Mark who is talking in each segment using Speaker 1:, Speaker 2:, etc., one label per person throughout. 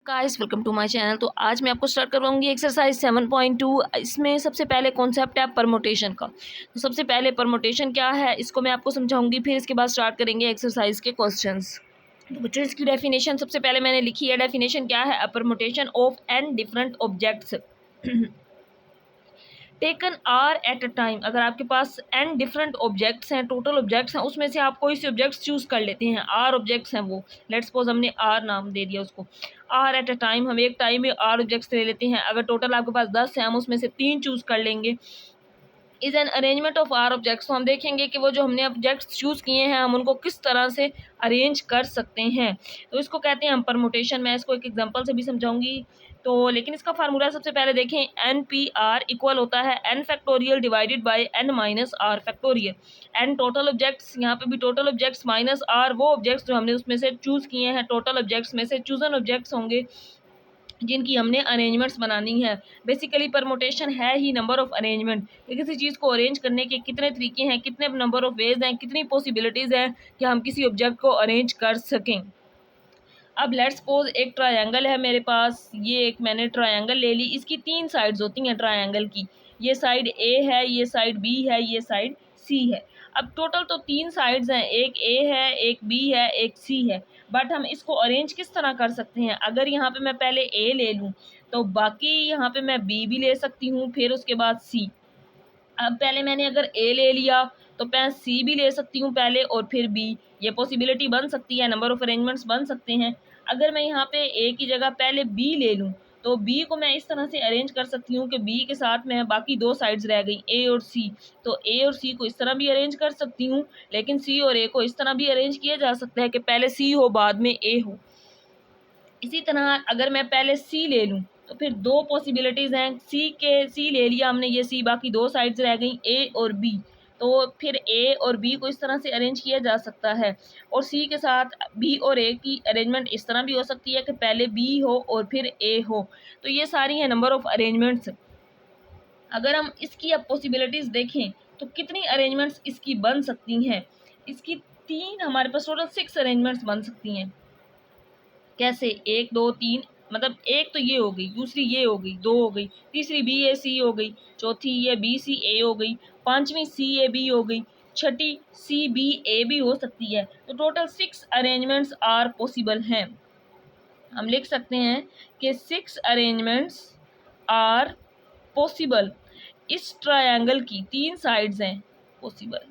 Speaker 1: Guys welcome to my channel. तो आज मैं आपको स्टार्ट करवाऊंगी एक्सरसाइज 7.2। इसमें सबसे पहले कॉन्सेप्ट है परमुटेशन का। तो सबसे पहले परमुटेशन क्या है इसको मैं आपको समझाऊंगी, फिर इसके बाद स्टार्ट करेंगे एक्सरसाइज के क्वेश्चंस। तो बच्चों इसकी डेफिनेशन सबसे पहले मैंने लिखी है। डेफिनेशन क्या है? A permutation of n different objects taken r at a time. अगर आपके पास एन डिफरेंट ऑब्जेक्ट्स हैं, टोटल ऑब्जेक्ट्स हैं, उसमें से आप कोई से ऑब्जेक्ट्स चूज कर लेते हैं। आर ऑब्जेक्ट्स हैं वो, लेट्स सपोज हमने आर नाम दे दिया उसको। आर एट अ टाइम, हम एक टाइम में आर ऑब्जेक्ट्स ले लेते हैं। अगर टोटल आपके पास 10 है, हम उसमें से 3 चूज कर लेंगे। Is an arrangement of r objects. तो हम देखेंगे कि वो जो हमने ऑब्जेक्ट्स चूज किए हैं हम उनको किस तरह से अरेंज कर सकते हैं। तो इसको कहते हैं हम परमुटेशन। मैं इसको एक एग्जांपल से भी समझाऊंगी। तो लेकिन इसका फार्मूला सबसे पहले देखें। एन पी आर इक्वल होता है n factorial divided by n minus r factorial. N total objects, यहाँ पे भी टोटल ऑब्जेक्ट्स माइनस आर वो ऑब्जेक्ट्स जो हमने उसमें से चूज किए हैं। टोटल ऑब्जेक्ट्स में से चूजन ऑब्जेक्ट्स होंगे जिनकी हमने अरेंजमेंट्स बनानी है। बेसिकली परमुटेशन है ही नंबर ऑफ अरेंजमेंट। किसी चीज़ को अरेंज करने के कितने तरीके हैं, कितने नंबर ऑफ वेज हैं, कितनी पॉसिबिलिटीज़ हैं कि हम किसी ऑब्जेक्ट को अरेंज कर सकें। अब लेट्स सपोज एक ट्रायंगल है मेरे पास। ये एक मैंने ट्रायंगल ले ली। इसकी 3 साइड्स होती हैं ट्रायंगल की। ये साइड ए है, ये साइड बी है, ये साइड सी है। अब टोटल तो 3 साइड्स हैं, एक ए है, एक बी है, एक सी है। बट हम इसको अरेंज किस तरह कर सकते हैं? अगर यहाँ पे मैं पहले ए ले लूँ तो बाकी यहाँ पे मैं बी भी ले सकती हूँ, फिर उसके बाद सी। अब पहले मैंने अगर ए ले लिया तो मैं सी भी ले सकती हूँ पहले और फिर बी। ये पॉसिबिलिटी बन सकती है, नंबर ऑफ अरेंजमेंट्स बन सकते हैं। अगर मैं यहाँ पे ए की जगह पहले बी ले लूँ तो बी को मैं इस तरह से अरेंज कर सकती हूँ कि बी के साथ में बाकी 2 साइड्स रह गई, ए और सी। तो ए और सी को इस तरह भी अरेंज कर सकती हूँ, लेकिन सी और ए को इस तरह भी अरेंज किया जा सकता है कि पहले सी हो बाद में ए हो। इसी तरह अगर मैं पहले सी ले लूँ तो फिर 2 पॉसिबिलिटीज़ हैं। सी ले लिया हमने, ये सी, बाकी 2 साइड्स रह गई ए और बी। तो फिर ए और बी को इस तरह से अरेंज किया जा सकता है। और सी के साथ बी और ए की अरेंजमेंट इस तरह भी हो सकती है कि पहले बी हो और फिर ए हो। तो ये सारी हैं नंबर ऑफ़ अरेंजमेंट्स। अगर हम इसकी अब पॉसिबिलिटीज़ देखें तो कितनी अरेंजमेंट्स इसकी बन सकती हैं। इसकी 3, हमारे पास टोटल 6 अरेंजमेंट्स बन सकती हैं। कैसे? 1 2 3, मतलब एक तो ये हो गई, दूसरी ये हो गई, 2 हो गई, तीसरी बी ए सी हो गई, चौथी ये बी सी ए हो गई, पांचवी सी ए बी हो गई, छठी सी बी ए भी हो सकती है। तो टोटल 6 अरेंजमेंट्स आर पॉसिबल हैं। हम लिख सकते हैं कि 6 अरेंजमेंट्स आर पॉसिबल। इस ट्रायंगल की 3 साइड्स हैं पॉसिबल,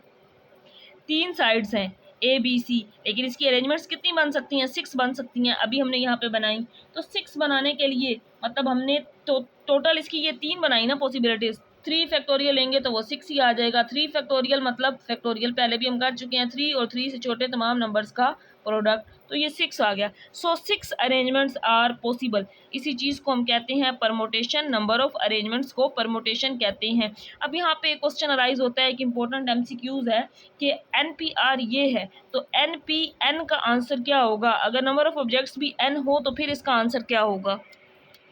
Speaker 1: 3 साइड्स हैं ए बी सी। लेकिन इसकी अरेंजमेंट्स कितनी बन सकती हैं? 6 बन सकती हैं। अभी हमने यहाँ पे बनाई। तो 6 बनाने के लिए मतलब हमने तो टोटल इसकी ये 3 बनाई ना पॉसिबिलिटीज़। 3 फैक्टोरियल लेंगे तो वो 6 ही आ जाएगा। 3 फैक्टोरियल मतलब फैक्टोरियल पहले भी हम कर चुके हैं, 3 और 3 से छोटे तमाम नंबर्स का प्रोडक्ट, तो ये 6 आ गया। सो 6 अरेंजमेंट्स आर पॉसिबल। इसी चीज़ को हम कहते हैं परमुटेशन। नंबर ऑफ अरेंजमेंट्स को परमुटेशन कहते हैं। अब यहाँ पे एक क्वेश्चन अराइज होता है, एक इंपॉर्टेंट एमसीक्यूज है कि एन पी आर ये है, तो एन पी एन का आंसर क्या होगा? अगर नंबर ऑफ ऑब्जेक्ट्स भी एन हो तो फिर इसका आंसर क्या होगा?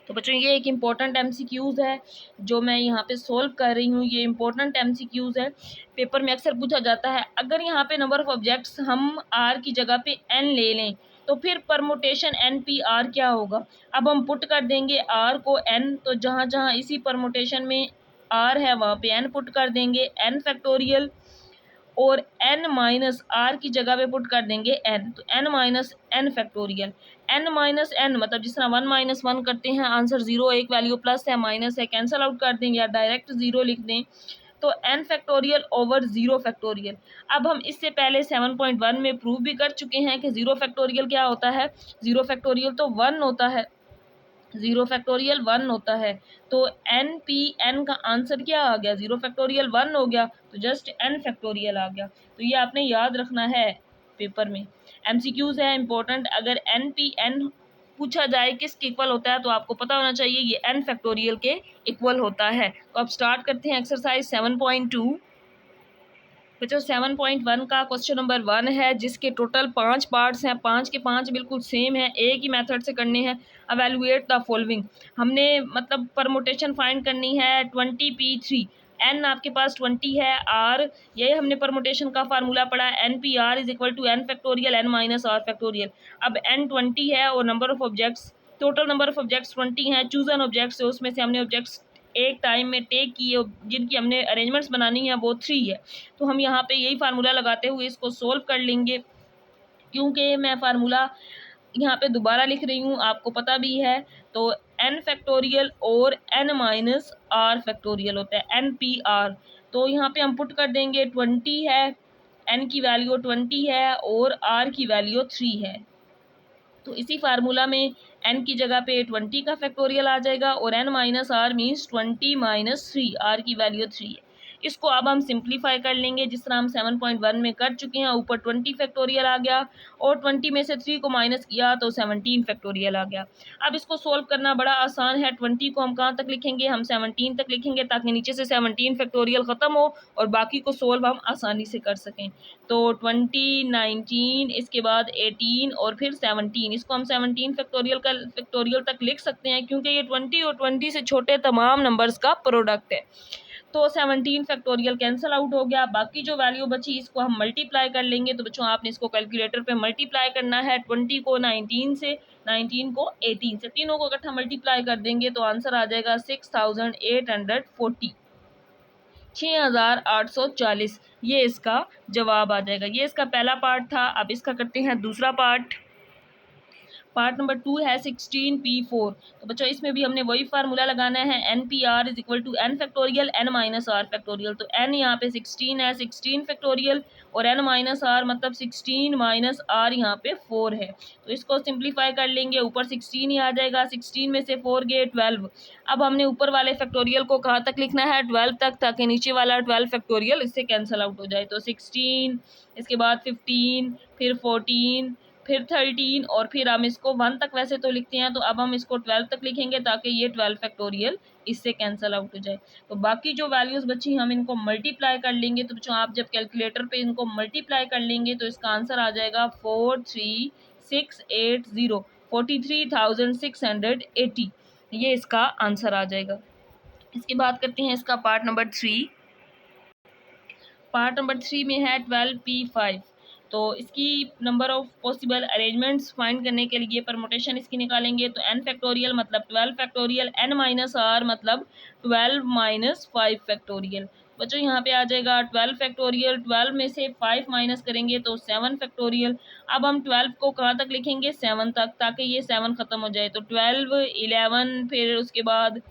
Speaker 1: तो बच्चों ये एक इम्पॉर्टेंट एमसीक्यूज है जो मैं यहाँ पे सोल्व कर रही हूँ। ये इम्पोर्टेंट एमसीक्यूज है, पेपर में अक्सर पूछा जाता है। अगर यहाँ पे नंबर ऑफ ऑब्जेक्ट्स हम आर की जगह पे एन ले लें तो फिर परमुटेशन एन पी आर क्या होगा? अब हम पुट कर देंगे आर को एन, तो जहाँ जहाँ इसी परमुटेशन में आर है वहाँ पे एन पुट कर देंगे, एन फैक्टोरियल, और n माइनस आर की जगह पे पुट कर देंगे n, तो n minus n factorial. n minus n मतलब जिस तरह 1 माइनस 1 करते हैं आंसर 0, एक वैल्यू प्लस है माइनस है, कैंसिल आउट कर दें या डायरेक्ट 0 लिख दें, तो n फैक्टोरियल ओवर 0 फैक्टोरियल। अब हम इससे पहले 7.1 में प्रूव भी कर चुके हैं कि 0 फैक्टोरियल क्या होता है। 0 फैक्टोरियल तो 1 होता है, 0 फैक्टोरियल 1 होता है। तो एन पी एन का आंसर क्या आ गया? 0 फैक्टोरियल 1 हो गया, तो जस्ट एन फैक्टोरियल आ गया। तो ये आपने याद रखना है, पेपर में एमसीक्यूज है इंपॉर्टेंट। अगर एन पी एन पूछा जाए किसके इक्वल होता है तो आपको पता होना चाहिए ये एन फैक्टोरियल के इक्वल होता है। तो अब स्टार्ट करते हैं एक्सरसाइज 7.2। बच्चों 7.1 का क्वेश्चन नंबर 1 है जिसके टोटल 5 पार्ट्स हैं, 5 के 5 बिल्कुल सेम है, एक ही मेथड से करने हैं। एवेलुएट द फॉलोइंग, हमने मतलब परमुटेशन फाइंड करनी है 20p3। एन आपके पास 20 है, आर ये हमने परमुटेशन का फार्मूला पढ़ा है, n p r is equal to n factorial n minus r factorial. अब एन 20 है और number of objects total number of objects 20 हैं। चूजन ऑब्जेक्ट्स है, उसमें से हमने ऑब्जेक्ट्स एक टाइम में टेक किए, जिनकी हमने अरेंजमेंट्स बनानी है वो 3 है। तो हम यहाँ पे यही फार्मूला लगाते हुए इसको सोल्व कर लेंगे। क्योंकि मैं फार्मूला यहाँ पे दोबारा लिख रही हूँ, आपको पता भी है, तो n फैक्टोरियल और n माइनस r फैक्टोरियल होता है, NPR। तो यहाँ पे हम पुट कर देंगे 20 है, n की वैल्यू 20 है और r की वैल्यू 3 है। तो इसी फार्मूला में n की जगह पे 20 का फैक्टोरियल आ जाएगा और n minus r means 20 minus 3, r की वैल्यू 3 है। इसको अब हम सिंप्लीफाई कर लेंगे जिस तरह हम 7.1 में कर चुके हैं। ऊपर 20 फैक्टोरियल आ गया और 20 में से 3 को माइनस किया तो 17 फैक्टोरियल आ गया। अब इसको सोल्व करना बड़ा आसान है। 20 को हम कहाँ तक लिखेंगे, हम 17 तक लिखेंगे ताकि नीचे से 17 फैक्टोरियल ख़त्म हो और बाकी को सोल्व हम आसानी से कर सकें। तो 20, 19, इसके बाद 18 और फिर 17, इसको हम 17 फैक्टोरियल तक लिख सकते हैं क्योंकि ये 20 और 20 से छोटे तमाम नंबर्स का प्रोडक्ट है। तो 17 फैक्टोरियल कैंसिल आउट हो गया। बाकी जो वैल्यू बची इसको हम मल्टीप्लाई कर लेंगे। तो बच्चों आपने इसको कैलकुलेटर पे मल्टीप्लाई करना है, 20 को 19 से, 19 को 18 से, तीनों को इकट्ठा मल्टीप्लाई कर देंगे तो आंसर आ जाएगा 6840, 6840। ये इसका जवाब आ जाएगा। ये इसका पहला पार्ट था। अब इसका करते हैं दूसरा पार्ट। पार्ट नंबर 2 है 16P4। तो बच्चों इसमें भी हमने वही फार्मूला लगाना है, NPR is equal to n factorial n minus r factorial. तो n यहाँ पे 16 है, 16 फैक्टोरियल, और n माइनस आर मतलब 16 माइनस आर यहाँ पे 4 है। तो इसको सिंप्लीफाई कर लेंगे, ऊपर 16 ही आ जाएगा, 16 में से 4 गए 12। अब हमने ऊपर वाले फैक्टोरियल को कहाँ तक लिखना है, 12 तक, ताकि नीचे वाला 12 फैक्टोरियल इससे कैंसिल आउट हो जाए। तो 16, इसके बाद 15, फिर 14, फिर 13 और फिर हम इसको 1 तक वैसे तो लिखते हैं, तो अब हम इसको 12 तक लिखेंगे ताकि ये 12 फैक्टोरियल इससे कैंसिल आउट हो जाए। तो बाकी जो वैल्यूज़ बची हम इनको मल्टीप्लाई कर लेंगे। तो बच्चों आप जब कैलकुलेटर पे इनको मल्टीप्लाई कर लेंगे तो इसका आंसर आ जाएगा 43680, 43,680। ये इसका आंसर आ जाएगा। इसके बाद करते हैं इसका पार्ट नंबर 3। पार्ट नंबर 3 में है 12P5। तो इसकी number of possible arrangements find करने के लिए परमुटेशन इसकी निकालेंगे। तो n फैक्टोरियल मतलब 12 फैक्टोरियल, n माइनस आर मतलब 12 माइनस 5 फैक्टोरियल। बच्चों यहाँ पे आ जाएगा 12 फैक्टोरियल, 12 में से 5 माइनस करेंगे तो 7 फैक्टोरियल। अब हम 12 को कहाँ तक लिखेंगे, 7 तक, ताकि ये 7 ख़त्म हो जाए। तो 12, 11, फिर उसके बाद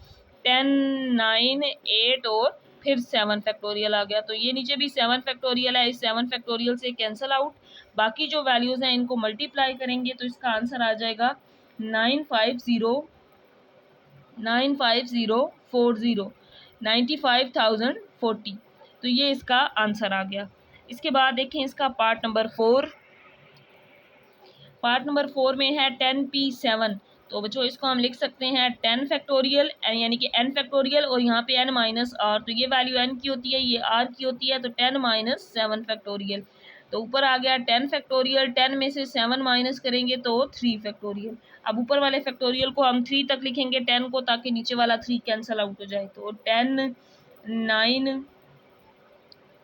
Speaker 1: 10, 9, 8 और फिर 7 फैक्टोरियल आ गया। तो ये नीचे भी 7 फैक्टोरियल है, इस 7 फैक्टोरियल से कैंसिल आउट। बाकी जो वैल्यूज़ हैं इनको मल्टीप्लाई करेंगे तो इसका आंसर आ जाएगा 95040, 95,040। तो ये इसका आंसर आ गया। इसके बाद देखें इसका पार्ट नंबर 4। पार्ट नंबर 4 में है 10P7। तो बच्चों इसको हम लिख सकते हैं 10 फैक्टोरियल यानी कि n फैक्टोरियल और यहाँ पे n माइनस आर। तो ये वैल्यू n की होती है, ये r की होती है, तो 10 माइनस 7 फैक्टोरियल। तो ऊपर आ गया 10 फैक्टोरियल, 10 में से 7 माइनस करेंगे तो 3 फैक्टोरियल। अब ऊपर वाले फैक्टोरियल को हम 3 तक लिखेंगे 10 को, ताकि नीचे वाला 3 कैंसिल आउट हो जाए। तो 10, 9,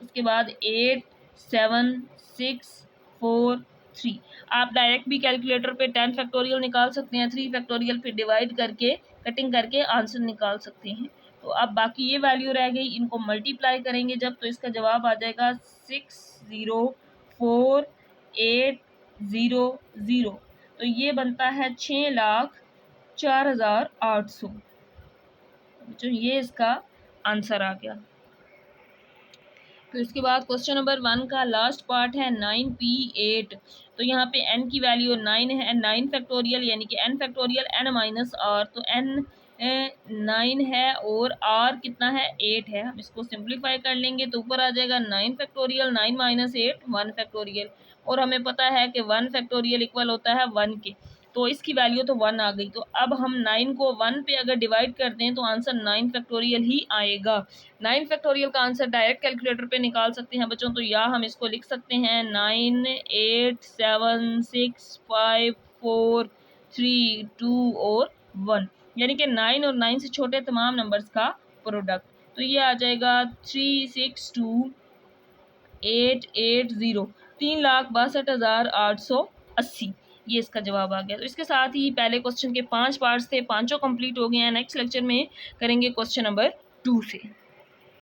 Speaker 1: इसके बाद 8, 7, 6, 4, 3। आप डायरेक्ट भी कैलकुलेटर पे 10 फैक्टोरियल निकाल सकते हैं, 3 फैक्टोरियल फिर डिवाइड करके कटिंग करके आंसर निकाल सकते हैं। तो अब बाकी ये वैल्यू रह गई, इनको मल्टीप्लाई करेंगे जब, तो इसका जवाब आ जाएगा 604800। तो ये बनता है 6,04,800। तो ये इसका आंसर आ गया। तो इसके बाद क्वेश्चन नंबर 1 का लास्ट पार्ट है 9P8। तो यहाँ पे n की वैल्यू 9 है, 9 फैक्टोरियल यानी कि n factorial n minus r. तो n 9 है और r कितना है, 8 है। हम इसको सिंप्लीफाई कर लेंगे तो ऊपर आ जाएगा 9 फैक्टोरियल, 9 माइनस 8 1 फैक्टोरियल। और हमें पता है कि 1 फैक्टोरियल इक्वल होता है 1 के, तो इसकी वैल्यू तो 1 आ गई। तो अब हम 9 को 1 पे अगर डिवाइड कर दें तो आंसर 9 फैक्टोरियल ही आएगा। 9 फैक्टोरियल का आंसर डायरेक्ट कैलकुलेटर पे निकाल सकते हैं बच्चों। तो या हम इसको लिख सकते हैं 9, 8, 7, 6, 5, 4, 3, 2 और 1, यानी कि 9 और 9 से छोटे तमाम नंबर्स का प्रोडक्ट। तो ये आ जाएगा 362,880, 3,62,880। ये इसका जवाब आ गया। तो इसके साथ ही पहले क्वेश्चन के 5 पार्ट्स थे, पाँचों कंप्लीट हो गए हैं। नेक्स्ट लेक्चर में करेंगे क्वेश्चन नंबर 2 से।